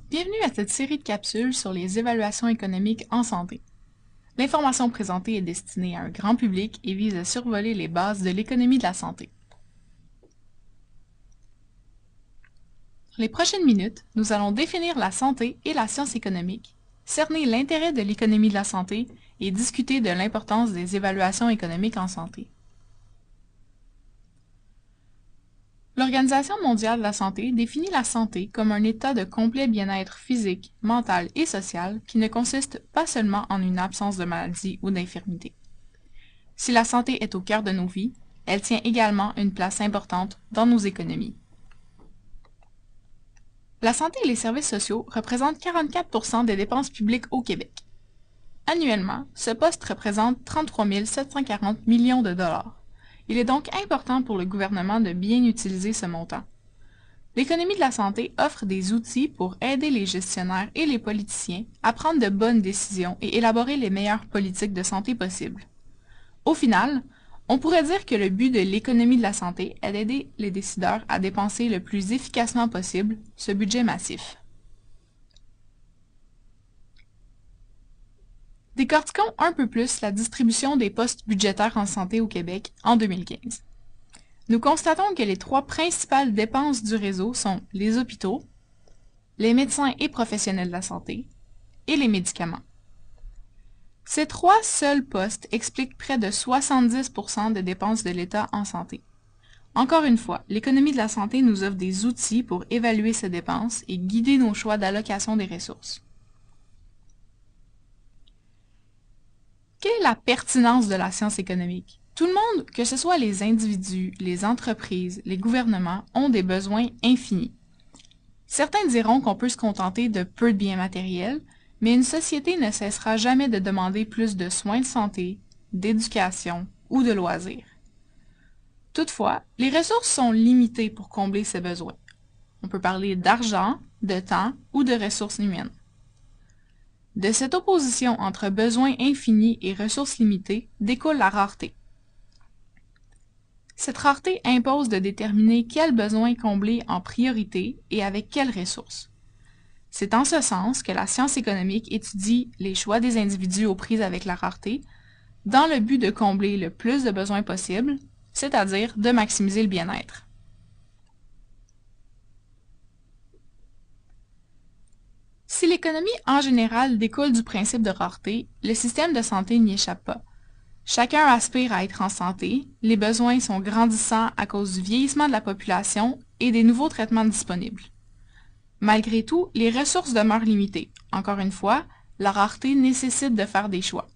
Bienvenue à cette série de capsules sur les évaluations économiques en santé. L'information présentée est destinée à un grand public et vise à survoler les bases de l'économie de la santé. Dans les prochaines minutes, nous allons définir la santé et la science économique, cerner l'intérêt de l'économie de la santé et discuter de l'importance des évaluations économiques en santé. L'Organisation mondiale de la santé définit la santé comme un état de complet bien-être physique, mental et social qui ne consiste pas seulement en une absence de maladie ou d'infirmité. Si la santé est au cœur de nos vies, elle tient également une place importante dans nos économies. La santé et les services sociaux représentent 44% des dépenses publiques au Québec. Annuellement, ce poste représente 33 740 millions de dollars. Il est donc important pour le gouvernement de bien utiliser ce montant. L'économie de la santé offre des outils pour aider les gestionnaires et les politiciens à prendre de bonnes décisions et élaborer les meilleures politiques de santé possibles. Au final, on pourrait dire que le but de l'économie de la santé est d'aider les décideurs à dépenser le plus efficacement possible ce budget massif. Décortiquons un peu plus la distribution des postes budgétaires en santé au Québec en 2015. Nous constatons que les trois principales dépenses du réseau sont les hôpitaux, les médecins et professionnels de la santé et les médicaments. Ces trois seuls postes expliquent près de 70% des dépenses de l'État en santé. Encore une fois, l'économie de la santé nous offre des outils pour évaluer ces dépenses et guider nos choix d'allocation des ressources. Quelle est la pertinence de la science économique? Tout le monde, que ce soit les individus, les entreprises, les gouvernements, ont des besoins infinis. Certains diront qu'on peut se contenter de peu de biens matériels, mais une société ne cessera jamais de demander plus de soins de santé, d'éducation ou de loisirs. Toutefois, les ressources sont limitées pour combler ces besoins. On peut parler d'argent, de temps ou de ressources humaines. De cette opposition entre besoins infinis et ressources limitées découle la rareté. Cette rareté impose de déterminer quels besoins combler en priorité et avec quelles ressources. C'est en ce sens que la science économique étudie les choix des individus aux prises avec la rareté dans le but de combler le plus de besoins possible, c'est-à-dire de maximiser le bien-être. Si l'économie en général découle du principe de rareté, le système de santé n'y échappe pas. Chacun aspire à être en santé, les besoins sont grandissants à cause du vieillissement de la population et des nouveaux traitements disponibles. Malgré tout, les ressources demeurent limitées. Encore une fois, la rareté nécessite de faire des choix.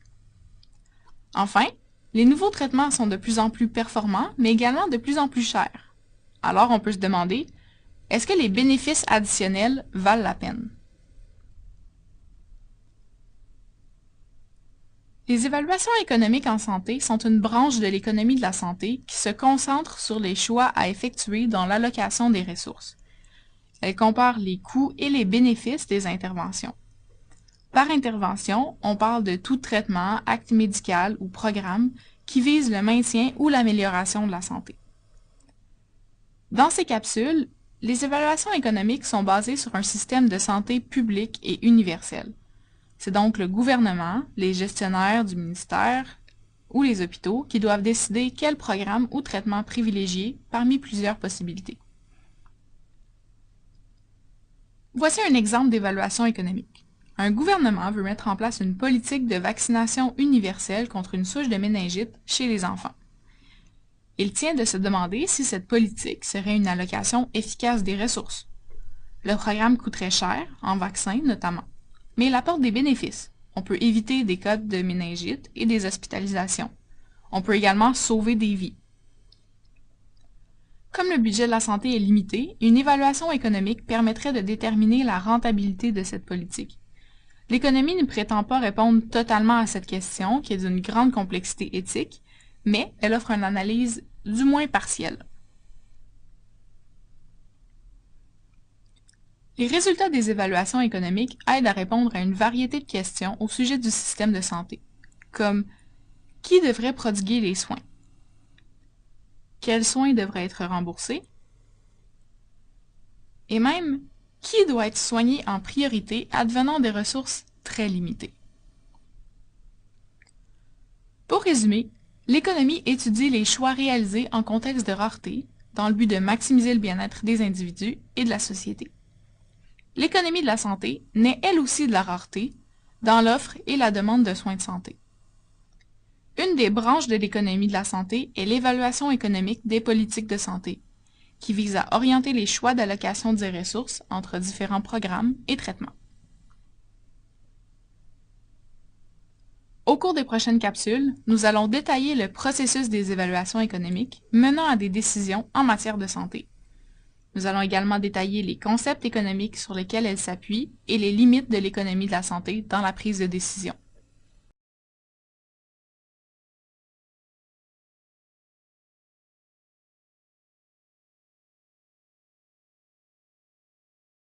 Enfin, les nouveaux traitements sont de plus en plus performants, mais également de plus en plus chers. Alors on peut se demander, est-ce que les bénéfices additionnels valent la peine? Les évaluations économiques en santé sont une branche de l'économie de la santé qui se concentre sur les choix à effectuer dans l'allocation des ressources. Elle compare les coûts et les bénéfices des interventions. Par intervention, on parle de tout traitement, acte médical ou programme qui vise le maintien ou l'amélioration de la santé. Dans ces capsules, les évaluations économiques sont basées sur un système de santé public et universel. C'est donc le gouvernement, les gestionnaires du ministère ou les hôpitaux qui doivent décider quel programme ou traitement privilégier parmi plusieurs possibilités. Voici un exemple d'évaluation économique. Un gouvernement veut mettre en place une politique de vaccination universelle contre une souche de méningite chez les enfants. Il tient de se demander si cette politique serait une allocation efficace des ressources. Le programme coûterait cher, en vaccins notamment, mais il apporte des bénéfices. On peut éviter des cas de méningite et des hospitalisations. On peut également sauver des vies. Comme le budget de la santé est limité, une évaluation économique permettrait de déterminer la rentabilité de cette politique. L'économie ne prétend pas répondre totalement à cette question, qui est d'une grande complexité éthique, mais elle offre une analyse du moins partielle. Les résultats des évaluations économiques aident à répondre à une variété de questions au sujet du système de santé, comme qui devrait prodiguer les soins? Quels soins devraient être remboursés? Et même, Qui doit être soigné en priorité advenant des ressources très limitées? Pour résumer, l'économie étudie les choix réalisés en contexte de rareté, dans le but de maximiser le bien-être des individus et de la société. L'économie de la santé naît elle aussi de la rareté, dans l'offre et la demande de soins de santé. Une des branches de l'économie de la santé est l'évaluation économique des politiques de santé, qui vise à orienter les choix d'allocation des ressources entre différents programmes et traitements. Au cours des prochaines capsules, nous allons détailler le processus des évaluations économiques menant à des décisions en matière de santé. Nous allons également détailler les concepts économiques sur lesquels elles s'appuient et les limites de l'économie de la santé dans la prise de décision.